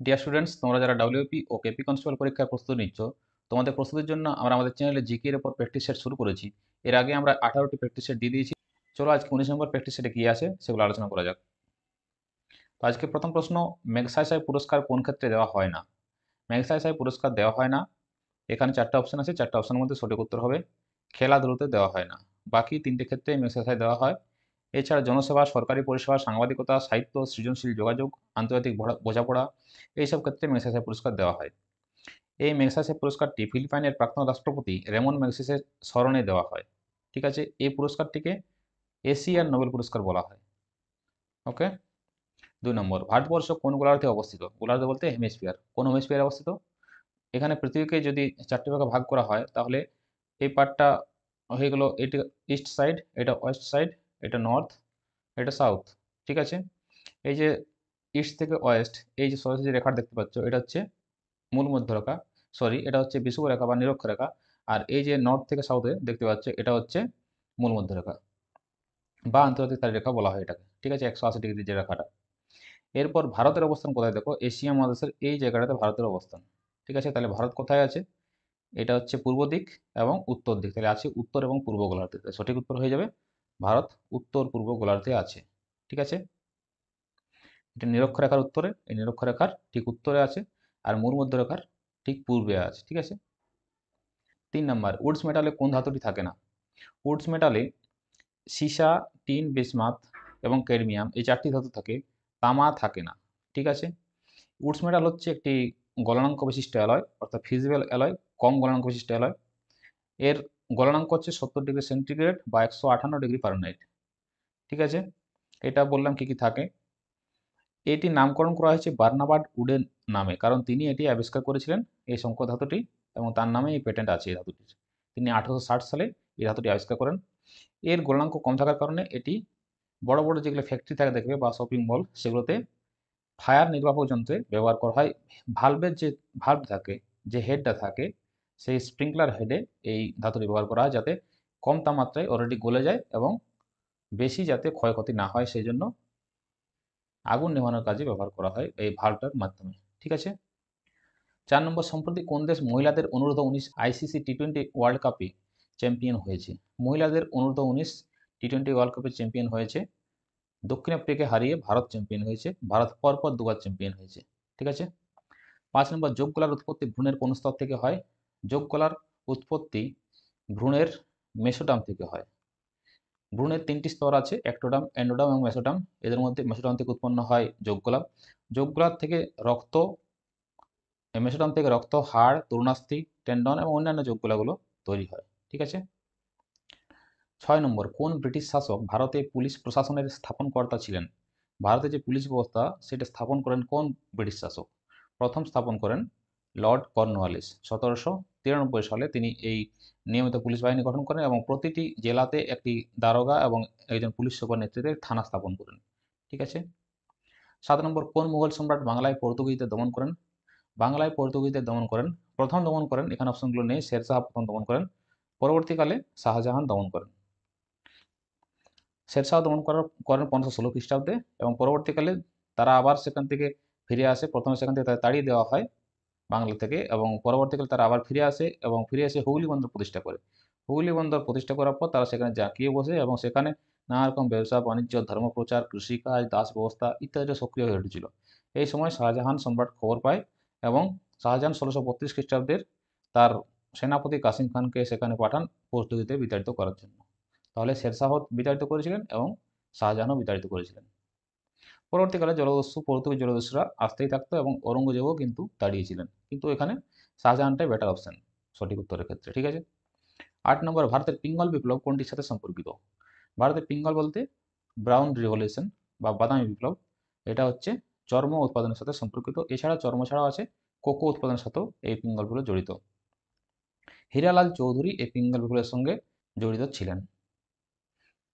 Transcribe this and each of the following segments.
Dear students, তোমরা যারা WP ও KP constable পরীক্ষার প্রস্তুতি নিচ্ছ, তোমাদের প্রস্তুতির জন্য আমরা আমাদের চ্যানেলে জিকে এর উপর প্র্যাকটিস সেট শুরু করেছি। এর আগে আমরা 18টি প্র্যাকটিস সেট দিয়ে দিয়েছি। চলো আজকে 19 নম্বর প্র্যাকটিস সেটে কি আছে সেগুলো আলোচনা করা যাক। তো আজকে প্রথম প্রশ্ন, ম্যাগসাইসাই পুরস্কার কোন ক্ষেত্রে দেওয়া হয় না? ম্যাগসাইসাই পুরস্কার দেওয়া হয় না, এখানে চারটা অপশন আছে, চারটা অপশনের মধ্যে সঠিক উত্তর হবে খেলাধুলোতে দেওয়া হয় না। বাকি তিনটে ক্ষেত্রে ম্যাগসাইসাই দেওয়া হয়। এছাড়া জনসেবা, সরকারি পরিষেবা, সাংবাদিকতা, সাহিত্য, সৃজনশীল যোগাযোগ, আন্তর্জাতিক বোঝাপড়া, এইসব ক্ষেত্রে ম্যাগসাইসাই পুরস্কার দেওয়া হয়। এই ম্যাগসাইসে পুরস্কারটি ফিলিপাইনের প্রাক্তন রাষ্ট্রপতি রেমন ম্যাগসেসের স্মরণে দেওয়া হয়। ঠিক আছে, এই পুরস্কারটিকে এশিয়ার নোবেল পুরস্কার বলা হয়। ওকে। 2 নম্বর, ভারতবর্ষ কোন গোলার্ধে অবস্থিত? গোলার্ধ বলতে হেমিস্ফিয়ার। কোন হেমিস্ফিয়ারে অবস্থিত? এখানে পৃথিবীকে যদি চারটি ভাগে ভাগ করা হয়, তাহলে এই পার্টটা হয়ে গেল, এটি ইস্ট সাইড, এটা ওয়েস্ট সাইড, এটা নর্থ, এটা সাউথ। ঠিক আছে, এই যে ইস্ট থেকে ওয়েস্ট, এই যে সোজা যে রেখা দেখতে পাচ্ছ, এটা হচ্ছে মূল মধ্যরেখা, সরি এটা হচ্ছে বিষুবরেখা বা নিরক্ষরেখা। আর এই যে নর্থ থেকে সাউথে দেখতে পাচ্ছ, এটা হচ্ছে মূল মধ্যরেখা বা আন্তর্জাতিক তারিরেখা বলা হয় এটাকে। ঠিক আছে, 180 ডিগ্রি যে রেখাটা। এরপর ভারতের অবস্থান কোথায় দেখো, এশিয়া মহাদেশের এই জায়গাটাতে ভারতের অবস্থান। ঠিক আছে, তাহলে ভারত কোথায় আছে? এটা হচ্ছে পূর্ব দিক এবং উত্তর দিক, তাহলে আছে উত্তর এবং পূর্ব গোলার্ধে। সঠিক উত্তর হয়ে যাবে ভারত উত্তর পূর্ব গোলার্ধে আছে। ঠিক আছে, এটা নিরক্ষরেখার উত্তরে, এই নিরক্ষরেখার ঠিক উত্তরে আছে, আর মূল মধ্যরেখার ঠিক পূর্বে আছে। ঠিক আছে। 3 নম্বর, উডস মেটালে কোন ধাতুটি থাকে না? উডস মেটালে সীসা, টিন, বিসমাথ এবং ক্যাডমিয়াম, এই চারটি ধাতু থাকে, তামা থাকে না। ঠিক আছে, উডস মেটাল হচ্ছে একটি গলনাঙ্ক বিশিষ্ট অ্যালয়, অর্থাৎ ফিজিবল অ্যালয়, কম গলনাঙ্ক বিশিষ্ট অ্যালয়। এর গলনাঙ্ক হচ্ছে 70 ডিগ্রি সেন্টিগ্রেড বা 158 ডিগ্রি ফারেনহাইট। ঠিক আছে, এটা বললাম কি কি থাকে। এটি নামকরণ করা হয়েছে বার্নাবার্ড উডের নামে, কারণ তিনি এটি আবিষ্কার করেছিলেন, এই সংখ্য ধাতুটি, এবং তার নামে এই পেটেন্ট আছে এই ধাতুটির। তিনি 1860 সালে এই ধাতুটি আবিষ্কার করেন। এর গলনাঙ্ক কম থাকার কারণে এটি বড় বড় যেগুলো ফ্যাক্টরি থাকে দেখবে বা শপিং মল, সেগুলোতে ফায়ার নির্বাপক যন্ত্রে ব্যবহার করা হয়। ভালভের যে ভালভ থাকে, যে হেডটা থাকে, সেই স্প্রিংকলার হেডে এই ধাতুটি ব্যবহার করা হয়, যাতে কম তাপমাত্রায় অলরেডি গলে যায় এবং বেশি যাতে ক্ষয়ক্ষতি না হয়, সেই জন্য আগুন নেভানোর কাজে ব্যবহার করা হয় এই ভালভটার মাধ্যমে। ঠিক আছে। 4 নম্বর, সম্প্রতি কোন দেশ মহিলাদের অনূর্ধ্ব 19 আইসিসি টি20 ওয়ার্ল্ড কাপে চ্যাম্পিয়ন হয়েছে? মহিলাদের অনূর্ধ্ব 19 টি20 ওয়ার্ল্ড কাপে চ্যাম্পিয়ন হয়েছে, দক্ষিণ আফ্রিকাকে হারিয়ে ভারত চ্যাম্পিয়ন হয়েছে। ভারত পরপর দুবার চ্যাম্পিয়ন হয়েছে। ঠিক আছে। 5 নম্বর, যোগ গলার উৎপত্তি ভ্রূণের কোন স্তর থেকে হয়? যোগ গলার উৎপত্তি ভ্রূণের মেসোডাম থেকে হয়। ভ্রূণের 3টি স্তর আছে, একটোডাম, এন্ডোডাম এবং মেসোডাম। এদের মধ্যে মেসোডাম থেকে উৎপন্ন হয় যোগকলা। যোগকলার থেকে রক্ত, মেসোডাম থেকে রক্ত, হাড়, তরুণাস্থি, টেন্ডন এবং অন্যান্য যোগকলাগুলো তৈরি হয়। ঠিক আছে। 6 নম্বর, কোন ব্রিটিশ শাসক ভারতে পুলিশ প্রশাসনের স্থাপনকর্তা ছিলেন? ভারতে যে পুলিশ ব্যবস্থা সেটা স্থাপন করেন কোন ব্রিটিশ শাসক? প্রথম স্থাপন করেন লর্ড কর্নওয়ালিস। 1793 সালে তিনি এই নিয়মিত পুলিশ বাহিনী গঠন করেন এবং প্রতিটি জেলাতে একটি দারোগা এবং একজন পুলিশ সুপার নেতৃত্বে থানা স্থাপন করেন। ঠিক আছে। 7 নম্বর, কোন মুঘল সম্রাট বাংলায় পর্তুগিজদের দমন করেন? বাংলায় পর্তুগিজদের দমন করেন, প্রথম দমন করেন, এখানে অপশনগুলো নেই, শেরশাহ প্রথম দমন করেন, পরবর্তীকালে শাহজাহান দমন করেন। শেরশাহ দমন করেন 1516 খ্রিস্টাব্দে এবং পরবর্তীকালে তারা আবার সেখান থেকে ফিরে আসে। প্রথমে সেখান থেকে তাদের তাড়িয়ে দেওয়া হয় বাংলা থেকে, এবং পরবর্তীকালে তারা আবার ফিরে আসে এবং ফিরে এসে হুগলি বন্দর প্রতিষ্ঠা করে। হুগলি বন্দর প্রতিষ্ঠা করার পর তারা সেখানে জাঁকিয়ে বসে এবং সেখানে নানা রকম ব্যবসা বাণিজ্য, ধর্মপ্রচার, কৃষিকাজ, দাস ব্যবস্থা ইত্যাদি সক্রিয় হয়ে উঠেছিল। এই সময় শাহজাহান সম্রাট খবর পায় এবং শাহজাহান 1632 খ্রিস্টাব্দের তার সেনাপতি কাসিম খানকে সেখানে পাঠান পর্তুগিজদের বিতাড়িত করার জন্য। তাহলে শেরশাহ বিতাড়িত করেছিলেন এবং শাহজাহানও বিতাড়িত করেছিলেন। পরবর্তীকালে জলদস্যু পর্তুগিজ জলদস্যুরা আসতেই থাকতো এবং ঔরঙ্গজেবও কিন্তু তাড়িয়েছিলেন, কিন্তু এখানে শাহজাহানটাই বেটার অপশন সঠিক উত্তরের ক্ষেত্রে। ঠিক আছে। 8 নম্বর, ভারতের পিঙ্গল বিপ্লব কোনটির সাথে সম্পর্কিত? ভারতের পিঙ্গল বলতে ব্রাউন রিভলিউশন বা বাদামি বিপ্লব, এটা হচ্ছে চর্ম উৎপাদনের সাথে সম্পর্কিত। এছাড়া চর্ম ছাড়াও আছে কোকো উৎপাদনের সাথেও এই পিঙ্গলগুলো জড়িত। হীরালাল চৌধুরী এই পিঙ্গল বিপ্লবের সঙ্গে জড়িত ছিলেন।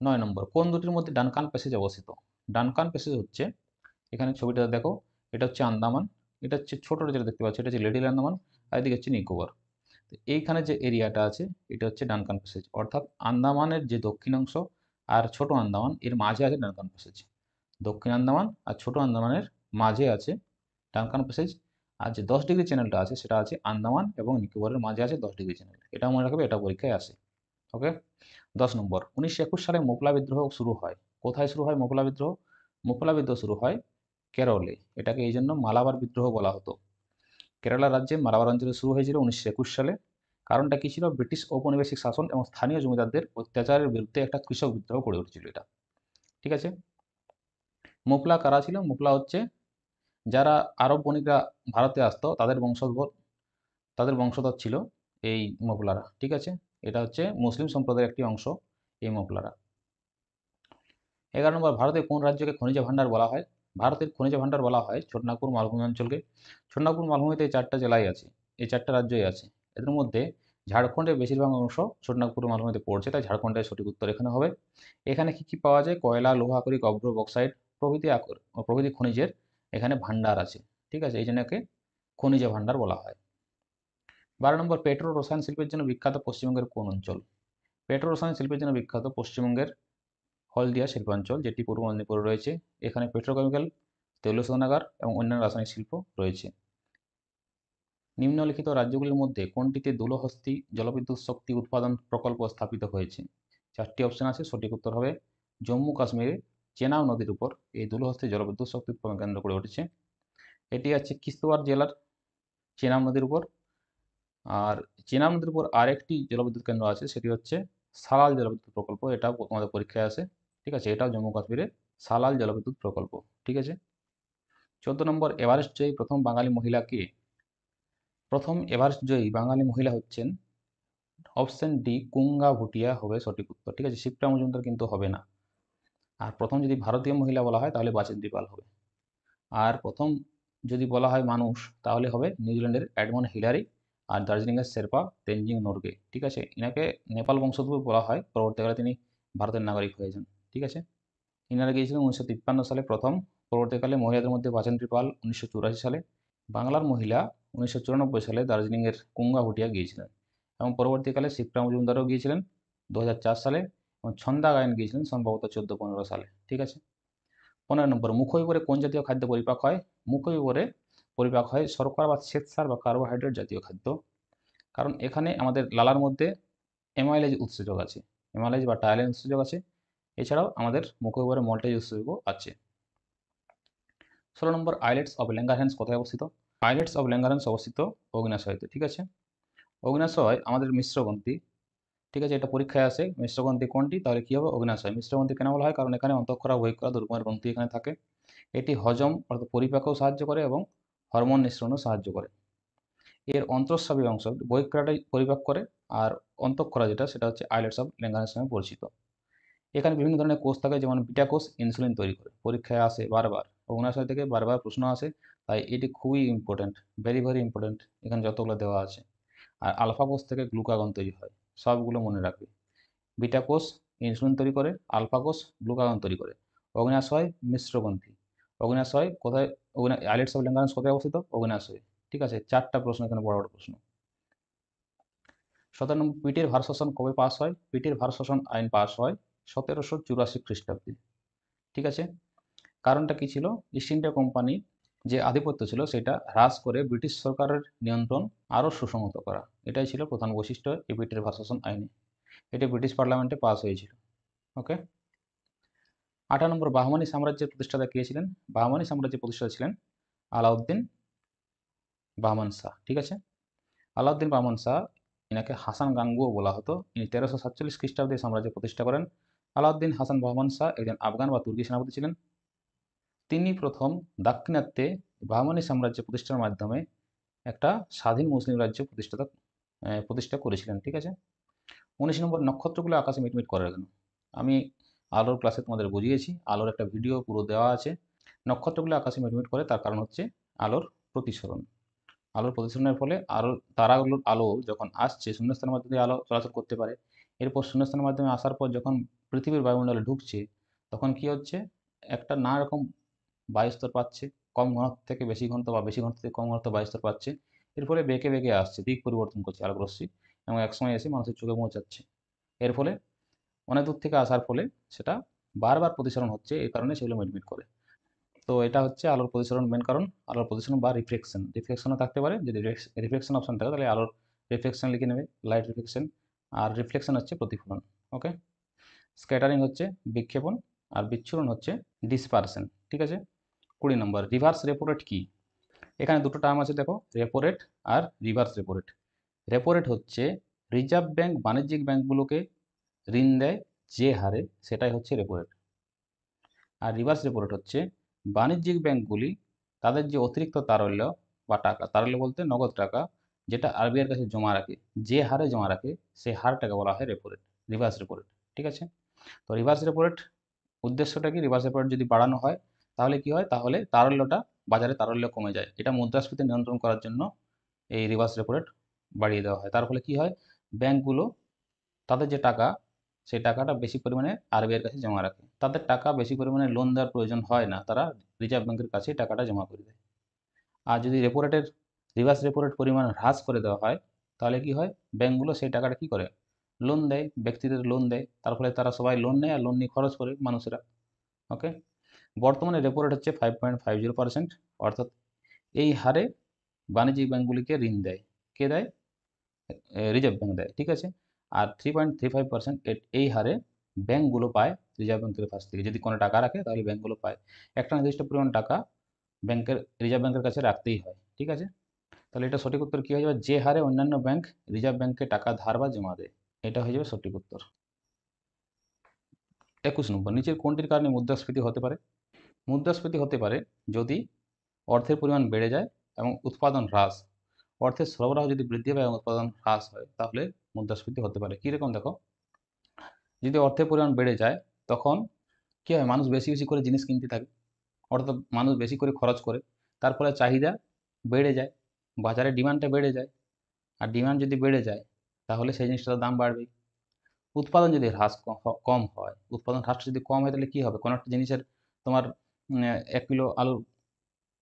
9 নম্বর, কোন দুটির মধ্যে ডানকান প্যাসেজ অবস্থিত? ডানকান প্যাসেজ হচ্ছে, এখানে ছবিটা দেখো, এটা হচ্ছে আন্দামান, এটা হচ্ছে ছোটটা যেটা দেখতে পাচ্ছ, এটা হচ্ছে লিটল আন্দামান, আর এদিকে হচ্ছে নিকোবর। তো এইখানে যে এরিয়াটা আছে, এটা হচ্ছে ডানকান প্যাসেজ, অর্থাৎ আন্দামানের যে দক্ষিণাংশ আর ছোট আন্দামান, এর মাঝে আছে ডানকান প্যাসেজ। দক্ষিণ আন্দামান আর ছোট আন্দামানের মাঝে আছে ডানকান প্যাসেজ। আর যে 10 ডিগ্রি চ্যানেলটা আছে সেটা আছে আন্দামান এবং নিকোবরের মাঝে আছে 10 ডিগ্রি চ্যানেল, এটা মনে রাখবে, এটা পরীক্ষায় আসে। ওকে। 10 নম্বর, 1921 সালে মোপলা বিদ্রোহ শুরু হয়। কোথায় শুরু হয় মোপলা বিদ্রোহ? মোপলা বিদ্রোহ শুরু হয় কেরলে, এটাকে এই জন্য মালাবার বিদ্রোহ বলা হতো। কেরালা রাজ্যে মালাবার অঞ্চলে শুরু হয়েছিল 1921 সালে। কারণটা কি ছিল? ব্রিটিশ ঔপনিবেশিক শাসন এবং স্থানীয় জমিদারদের অত্যাচারের বিরুদ্ধে একটা কৃষক বিদ্রোহ গড়ে উঠেছিল এটা। ঠিক আছে। মোপলা কারা ছিল? মোপলা হচ্ছে যারা আরব বণিকরা ভারতে আসতো তাদের বংশধর ছিল এই মোপলারা। ঠিক আছে। এটা হচ্ছে মুসলিম সম্প্রদায়ের একটি অংশ এই মোপলারা। 11 নম্বর, ভারতের কোন রাজ্যকে খনিজ ভাণ্ডার বলা হয়? ভারতের খনিজ ভাণ্ডার বলা হয় ছোটনাগপুর মালভূমি অঞ্চলকে। ছোটনাগপুর মালভূমিতে এই 4টা জেলায় আছে, এই 4টা রাজ্যই আছে। এদের মধ্যে ঝাড়খণ্ডের বেশিরভাগ অংশ ছোটনাগপুর মালভূমিতে পড়ছে, তাই ঝাড়খণ্ডের সঠিক উত্তর এখানে হবে। এখানে কি কি পাওয়া যায়? কয়লা, লোহা খড়ি, গব্র, বক্সাইট প্রভৃতি খনিজের এখানে ভাণ্ডার আছে। ঠিক আছে, এই জন্য একে খনিজ ভাণ্ডার বলা হয়। 12 নম্বর, পেট্রো রসায়ন শিল্পের জন্য বিখ্যাত পশ্চিমবঙ্গের কোন অঞ্চল? পেট্রো রসায়ন শিল্পের জন্য বিখ্যাত পশ্চিমবঙ্গের হলদিয়া শিল্পাঞ্চল, যেটি পূর্ব মেদিনীপুরে রয়েছে। এখানে পেট্রোকেমিক্যাল, তৈল শোধনাগার এবং অন্যান্য রাসায়নিক শিল্প রয়েছে। নিম্নলিখিত রাজ্যগুলির মধ্যে কোনটিতে দূরহস্তি জলবিদ্যুৎ শক্তি উৎপাদন প্রকল্প স্থাপিত হয়েছে? 4টি অপশন আছে, সঠিক উত্তর হবে জম্মু কাশ্মীরে চেনাব নদীর উপর এই দূরহস্তি জলবিদ্যুৎ শক্তি উৎপাদন কেন্দ্র গড়ে উঠেছে। এটি আছে কিস্তওয়াড় জেলার চেনাব নদীর উপর। আর চেনাব নদীর উপর আরেকটি জলবিদ্যুৎ কেন্দ্র আছে, সেটি হচ্ছে সালাল জলবিদ্যুৎ প্রকল্প, এটাও তোমাদের পরীক্ষায় আসে। ঠিক আছে, এটাও জম্মু কাশ্মীরে সালাল জলবিদ্যুৎ প্রকল্প। ঠিক আছে। 14 নম্বর, এভারেস্ট জয়ী প্রথম বাঙালি মহিলা কে? প্রথম এভারেস্ট জয়ী বাঙালি মহিলা হচ্ছেন অপশন ডি কুঙ্গা ভুটিয়া হবে সঠিক উত্তর। ঠিক আছে, শিপ্রা মজুমদার কিন্তু হবে না। আর প্রথম যদি ভারতীয় মহিলা বলা হয় তাহলে বাচেন্দ্রী পাল হবে। আর প্রথম যদি বলা হয় মানুষ তাহলে হবে নিউজিল্যান্ডের এডমন্ড হিলারি আর দার্জিলিংয়ের শেরপা তেনজিং নোরগে। ঠিক আছে, ইনাকে নেপাল বংশোদ্ভূত বলা হয়, পরবর্তীকালে তিনি ভারতের নাগরিক হয়ে যান। ঠিক আছে। ইনারা গিয়েছিলেন 1953 সালে প্রথম, পরবর্তীকালে মহিলাদের মধ্যে বাচেন্দ্রী পাল 1984 সালে, বাংলার মহিলা 1994 সালে দার্জিলিংয়ের কুঙ্গা ভুটিয়া গিয়েছিলেন এবং পরবর্তীকালে শিপ্রা মজুমদারও গিয়েছিলেন 2004 সালে এবং ছন্দা গায়েন গিয়েছিলেন সম্ভবত 14-15 সালে। ঠিক আছে। 15 নম্বর, মুখবিবরে কোন জাতীয় খাদ্য পরিপাক হয়? মুখবিবরে পরিপাক হয় শর্করা বা শ্বেতসার বা কার্বোহাইড্রেট জাতীয় খাদ্য। কারণ এখানে আমাদের লালার মধ্যে অ্যামাইলেজ উৎসেচক আছে, অ্যামাইলেজ বা টায়ালিন উৎসেচক আছে। এছাড়াও আমাদের মুখবিবরে মল্টেজ উৎসেচকও আছে। 16 নম্বর, আইলেটস অফ ল্যাঙ্গারহ্যান্স কোথায় অবস্থিত? আইলেটস অফ ল্যাঙ্গারহ্যান্স অবস্থিত অগ্ন্যাশয়তে। ঠিক আছে। অগ্ন্যাশয় আমাদের মিশ্রগ্রন্থি। ঠিক আছে, এটা পরীক্ষায় আসে মিশ্রগ্রন্থি কোনটি, তাহলে কি হবে? অগ্ন্যাশয়। মিশ্রগ্রন্থি কেন বলা হয়? কারণ এখানে অন্তঃক্ষরা বহিঃক্ষরা দুরকমের গ্রন্থি এখানে থাকে। এটি হজম অর্থাৎ পরিপাকেও সাহায্য করে এবং হরমোন নিঃসরণেও সাহায্য করে। এর অন্তঃস্রাবী অংশ বহিঃক্ষরাটাই পরিপাক করে, আর অন্তঃক্ষরা যেটা সেটা হচ্ছে আইলেটস অফ ল্যাঙ্গারহ্যান্স নামে পরিচিত। এখানে বিভিন্ন ধরনের কোষ থাকে, যেমন বিটা কোষ ইনসুলিন তৈরি করে, পরীক্ষায় আসে বারবার, অগ্ন্যাশয় থেকে বারবার প্রশ্ন আসে, তাই এটি খুবই ইম্পর্টেন্ট, ভেরি ভেরি ইম্পর্টেন্ট, এখানে যতগুলো দেওয়া আছে। আর আলফা কোষ থেকে গ্লুকাগন তৈরি হয়, সবগুলো মনে রাখবে। বিটা কোষ ইনসুলিন তৈরি করে, আলফা কোষ গ্লুকাগন তৈরি করে। অগ্ন্যাশয় মিশ্রগ্রন্থি। অগ্ন্যাশয় কোথায়? আইলেটস অফ ল্যাঙ্গারহ্যান্স কোথায় অবস্থিত? অগ্ন্যাশয়। ঠিক আছে, 4টা প্রশ্ন এখানে, বড় বড় প্রশ্ন। 17 নম্বর, পিটের ভার শোষণ কবে পাস হয়? পিটের ভার শোষণ আইন পাস হয় 1784 খ্রিস্টাব্দে। ঠিক আছে। কারণটা কি ছিল? ইস্ট ইন্ডিয়া কোম্পানি যে আধিপত্য ছিল সেটা হ্রাস করে ব্রিটিশ সরকারের নিয়ন্ত্রণ আরও সুসংহত করা, এটাই ছিল প্রধান বৈশিষ্ট্য এই পিটের ভার শোষণ আইনে। এটি ব্রিটিশ পার্লামেন্টে পাস হয়েছিল। ওকে। 18 নম্বর, বাহমানি সাম্রাজ্যের প্রতিষ্ঠাতা কে ছিলেন? বাহমানি সাম্রাজ্যের প্রতিষ্ঠাতা ছিলেন আলাউদ্দিন বাহমান শাহ। ঠিক আছে। আলাউদ্দিন বাহমান শাহ, এনাকে হাসান গাঙ্গুও বলা হতো। ইনি 1347 খ্রিস্টাব্দে সাম্রাজ্য প্রতিষ্ঠা করেন। আলাউদ্দিন হাসান বাহমান শাহ একজন আফগান বা তুর্কি সেনাপতি ছিলেন। তিনি প্রথম দাক্ষিণাত্যে বাহমানি সাম্রাজ্য প্রতিষ্ঠার মাধ্যমে একটা স্বাধীন মুসলিম রাজ্য প্রতিষ্ঠা করেছিলেন। ঠিক আছে। 19 নম্বর, নক্ষত্রগুলো আকাশে মিটমিট করে কেন? আমি আলোর ক্লাসে তোমাদের বুঝিয়েছি, আলোর একটা ভিডিও পুরো দেওয়া আছে। নক্ষত্রগুলো আকাশে মিটমিট করে তার কারণ হচ্ছে আলোর প্রতিসরণ। আলোর প্রতিসরণের ফলে তারাগুলোর আলো যখন আসছে শূন্যস্থানের মাধ্যমে দিয়ে আলো চলাচল করতে পারে। এরপর শূন্যস্থানের মাধ্যমে আসার পর যখন পৃথিবীর বায়ুমণ্ডলে ঢুকছে তখন কি হচ্ছে? একটা নানা রকম বায়ুস্তর পাচ্ছে, কম ঘনত্ব থেকে বেশি ঘনত্ব বা বেশি ঘনত্ব থেকে কম ঘনত্ব বায়ুস্তর পাচ্ছে। এর ফলে বেঁকে বেঁকে আসছে, দিক পরিবর্তন করছে আলোক রশ্মি এবং একসময় এসে মানুষের চোখে পৌঁছাচ্ছে। এর ফলে অনেক দূর থেকে আসার ফলে সেটা বারবার প্রতিসরণ হচ্ছে, এই কারণে সেগুলো মিটমিট করে। তো এটা হচ্ছে আলোর প্রতিসরণ মেন কারণ। আলোর প্রতিসরণ বা রিফ্লেকশনও থাকতে পারে। যদি রিফ্লেকশন অপশন থাকে তাহলে আলোর রিফ্লেকশন লিখে নেবে, লাইট রিফ্লেকশন। আর রিফ্লেকশন হচ্ছে প্রতিফলন। ওকে, স্ক্যাটারিং হচ্ছে বিক্ষেপণ, আর বিচ্ছুরণ হচ্ছে ডিসপারশন। ঠিক আছে। 20 নম্বর, রিভার্স রেপো রেট কি? এখানে দুটো টার্ম আছে দেখো, রেপো রেট আর reverse repo rate. Repo rate হচ্ছে রিজার্ভ ব্যাংক বাণিজ্যিক ব্যাংকগুলোকে ঋণ দেয় যে হারে, সেটাই হচ্ছে রেপো রেট। আর রিভার্স রেপো রেট হচ্ছে বাণিজ্যিক ব্যাংকগুলি তাদের যে অতিরিক্ত তারল্য বা টাকা, তারল্য বলতে নগদ টাকা, যেটা আরবিআইয়ের কাছে জমা রাখে, যে হারে জমা রাখে সেই হারটাকে বলা হয় repo rate, reverse repo rate. ঠিক আছে। তো রিভার্স রেপো রেট উদ্দেশ্যটা কি? রিভার্স রেপো রেট যদি বাড়ানো হয় তাহলে কি হয়? তাহলে তারল্যটা, বাজারে তারল্য কমে যায়। এটা মুদ্রাস্ফীতি নিয়ন্ত্রণ করার জন্য এই রিভার্স রেপো রেট বাড়িয়ে দেওয়া হয়। তার ফলে কি হয়? ব্যাংকগুলো তাদের যে টাকা, সেই টাকাটা বেশি পরিমাণে আরবিআইয়ের কাছে জমা রাখে। তাদের টাকা বেশি পরিমাণে লোন দেওয়ার প্রয়োজন হয় না, তারা রিজার্ভ ব্যাংকের কাছেই টাকাটা জমা করে দেয়। আর যদি রেপো রেটের, রিভার্স রেপো রেট পরিমাণ হ্রাস করে দেওয়া হয় তাহলে কি হয়? ব্যাংকগুলো সেই টাকাটা কি করে? লোন দেয়, ব্যক্তিদের লোন দেয়। তার ফলে তারা সবাই লোন নেয় আর লোন নিয়ে খরচ করে মানুষেরা। ওকে, বর্তমানে রেপো রেট হচ্ছে 5.50%, অর্থাৎ এই হারে বাণিজ্যিক ব্যাংকগুলিকে ঋণ দেয়। কে দেয়? রিজার্ভ ব্যাংক দেয়। ঠিক আছে। আর 3.35% এই হারে ব্যাংকগুলো পায় রিজার্ভ ব্যাংকের কাছ থেকে। যদি কোনো টাকা রাখে তাহলে ব্যাংকগুলো পায়। একটা নির্দিষ্ট পরিমাণ টাকা ব্যাংকের, রিজার্ভ ব্যাংকের কাছে রাখতেই হয়। ঠিক আছে। তাহলে এটা সঠিক উত্তর কী হয়ে যাবে? যে হারে অন্যান্য ব্যাংক রিজার্ভ ব্যাংকে টাকা ধার বা জমা দেয়, এটা হয়ে যাবে সঠিক উত্তর। 21 নম্বর, নিচের কোনটির কারণে মুদ্রাস্ফীতি হতে পারে? মুদ্রাস্ফীতি হতে পারে যদি অর্থের পরিমাণ বেড়ে যায় এবং উৎপাদন হ্রাস, অর্থের সরবরাহ যদি বৃদ্ধি পায় এবং উৎপাদন হ্রাস হয় তাহলে মুদ্রাস্ফীতি হতে পারে। কীরকম দেখো, যদি অর্থের পরিমাণ বেড়ে যায় তখন কী হয়? মানুষ বেশি বেশি করে জিনিস কিনতে থাকে, অর্থাৎ মানুষ বেশি করে খরচ করে। তার ফলে চাহিদা বেড়ে যায়, বাজারে ডিমান্ডটা বেড়ে যায়। আর ডিমান্ড যদি বেড়ে যায় তাহলে সেই জিনিসটার দাম বাড়বে। উৎপাদন যদি কম হয়, উৎপাদন হ্রাস যদি কম হয় তাহলে কী হবে? কোনো একটা জিনিসের তোমার 1 কিলো আলুর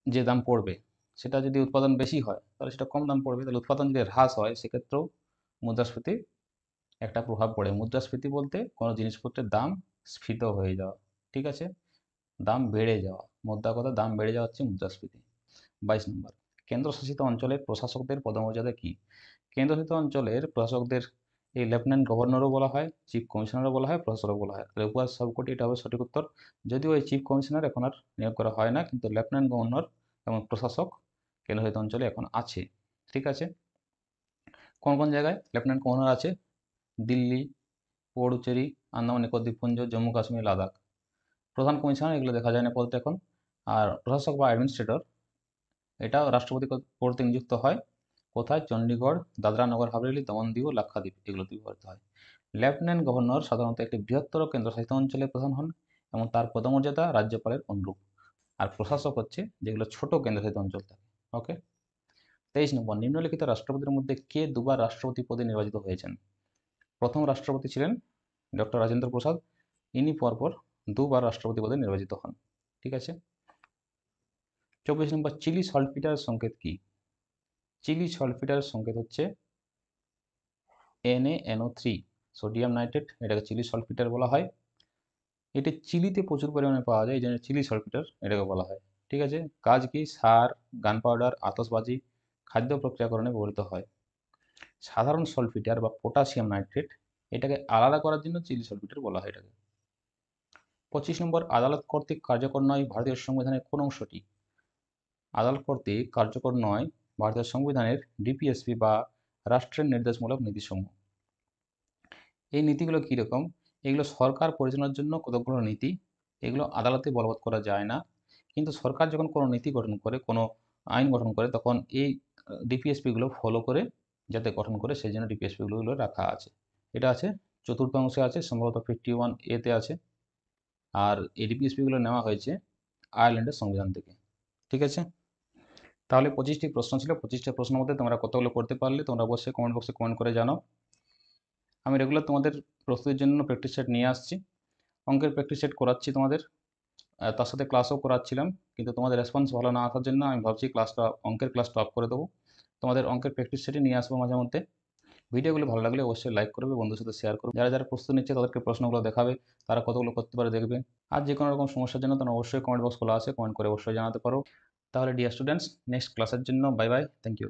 যে দাম পড়বে, সেটা যদি উৎপাদন বেশি হয় তাহলে সেটা কম দাম পড়বে। তাহলে উৎপাদন যদি হ্রাস হয় সেক্ষেত্রেও মুদ্রাস্ফীতির একটা প্রভাব পড়ে। মুদ্রাস্ফীতি বলতে কোনো জিনিসপত্রের দাম স্ফীত হয়ে যাওয়া। ঠিক আছে, দাম বেড়ে যাওয়া, মোদ্দা কথা দাম বেড়ে যাওয়া হচ্ছে মুদ্রাস্ফীতি। 22 নম্বর, কেন্দ্রশাসিত অঞ্চলের প্রশাসকদের পদমর্যাদা কী? কেন্দ্রশাসিত অঞ্চলের প্রশাসকদের এই লেফটেন্যান্ট গভর্নরও বলা হয়, চিফ কমিশনারও বলা হয়, প্রশাসকও বলা হয়। তাহলে উপর সবকটি, এটা হবে সঠিক উত্তর। যদিও এই চিফ কমিশনার এখন আর নিয়োগ করা হয় না, কিন্তু লেফটেন্যান্ট গভর্নর এবং প্রশাসক কেন্দ্রশাসিত অঞ্চলে এখন আছে। ঠিক আছে। কোন কোন জায়গায় লেফটেন্যান্ট গভর্নর আছে? দিল্লি, পুডুচেরি, আন্দামান নিকোবর দ্বীপপুঞ্জ, জম্মু কাশ্মীর, লাদাখ। প্রধান কমিশনার এগুলো দেখা যায় না পদে এখন। আর প্রশাসক বা অ্যাডমিনিস্ট্রেটর, এটা রাষ্ট্রপতি কর্তৃক নিযুক্ত হয়। কোথায়? চণ্ডীগড়, দাদরা নগর হাভেলি, দমন দিউ, লাক্ষাদ্বীপ, এগুলোতে ব্যবহৃত হয়। লেফটেন্যান্ট গভর্নর সাধারণত একটি বৃহত্তর কেন্দ্রশাসিত অঞ্চলের প্রধান হন এবং তার পদমর্যাদা রাজ্যপালের অনুরূপ। আর প্রশাসক হচ্ছে যেগুলো ছোট কেন্দ্রশাসিত অঞ্চল থাকে। ওকে। 23 নম্বর, নিম্নলিখিত রাষ্ট্রপতির মধ্যে কে দুবার রাষ্ট্রপতি পদে নির্বাচিত হয়েছেন? প্রথম রাষ্ট্রপতি ছিলেন ডক্টর রাজেন্দ্র প্রসাদ, ইনি পরপর দুবার রাষ্ট্রপতি পদে নির্বাচিত হন। ঠিক আছে। 24 নম্বর, চিলি সল্টপিটার সংকেত কি? চিলি সল্টপিটার সংকেত হচ্ছে NaNO3, সোডিয়াম নাইট্রেট, এটাকে চিলি সল্টপিটার বলা হয়। এটি চিলিতে প্রচুর পরিমাণে পাওয়া যায়, এই জন্য চিলি সল্টপিটার এটাকে বলা হয়। ঠিক আছে। কাজ কি? সার, গান পাউডার, আতশবাজি, খাদ্য প্রক্রিয়াকরণে ব্যবহৃত হয়। সাধারণ সল্টপিটার বা পটাশিয়াম নাইট্রেট, এটাকে আলাদা করার জন্য চিলি সল্টপিটার বলা হয় এটাকে। 25 নম্বর, আদালত কর্তৃক কার্যকর নয় ভারতীয় সংবিধানের কোন অংশটি? আদালত কর্তৃক কার্যকর নয় ভারতীয় সংবিধানের ডিপিএসপি বা রাষ্ট্রের নির্দেশমূলক নীতিসমূহ। এই নীতিগুলো কীরকম? এগুলো সরকার পরিচালনার জন্য কতগুলো নীতি, এগুলো আদালতে বলবৎ করা যায় না। কিন্তু সরকার যখন কোনো নীতি গঠন করে, কোনো আইন গঠন করে, তখন এই ডিপিএসপিগুলো ফলো করে, যাতে গঠন করে, সেই জন্য ডিপিএসপিগুলো রাখা আছে। এটা আছে 4র্থ অংশে আছে, সম্ভবত 51A-তে আছে। আর এই ডিপিএসপিগুলো নেওয়া হয়েছে আয়ারল্যান্ডের সংবিধান থেকে। ঠিক আছে। তাহলে 25টি প্রশ্ন ছিল। 25টা প্রশ্নের মধ্যে তোমরা কতগুলো করতে পারলে তোমরা অবশ্যই কমেন্ট বক্সে কমেন্ট করে জানাও। আমি রেগুলার তোমাদের প্রস্তুতির জন্য প্র্যাকটিস সেট নিয়ে আসছি, অঙ্কের প্র্যাকটিস সেট করাচ্ছি তোমাদের, তার সাথে ক্লাসও করাচ্ছিলাম, কিন্তু তোমাদের রেসপন্স ভালো না আসার জন্য আমি ভাবছি অঙ্কের ক্লাসটা অফ করে দেবো। তোমাদের অঙ্কের প্র্যাকটিস সেটই নিয়ে আসবো মাঝে মধ্যে। ভিডিওগুলো ভালো লাগলে অবশ্যই লাইক করবে, বন্ধুর সাথে শেয়ার করবে। যারা প্রস্তুতি নিচ্ছে তাদেরকে প্রশ্নগুলো দেখাবে, তারা কতগুলো করতে পারে দেখবে। আর যে কোনো রকম সমস্যার জন্য তোমরা অবশ্যই কমেন্ট বক্স খোলা আছে, কমেন্ট করে অবশ্যই জানাতে পারো। তাহলে ডিয়ার স্টুডেন্টস, নেক্সট ক্লাসের জন্য বাই বাই, থ্যাংক ইউ।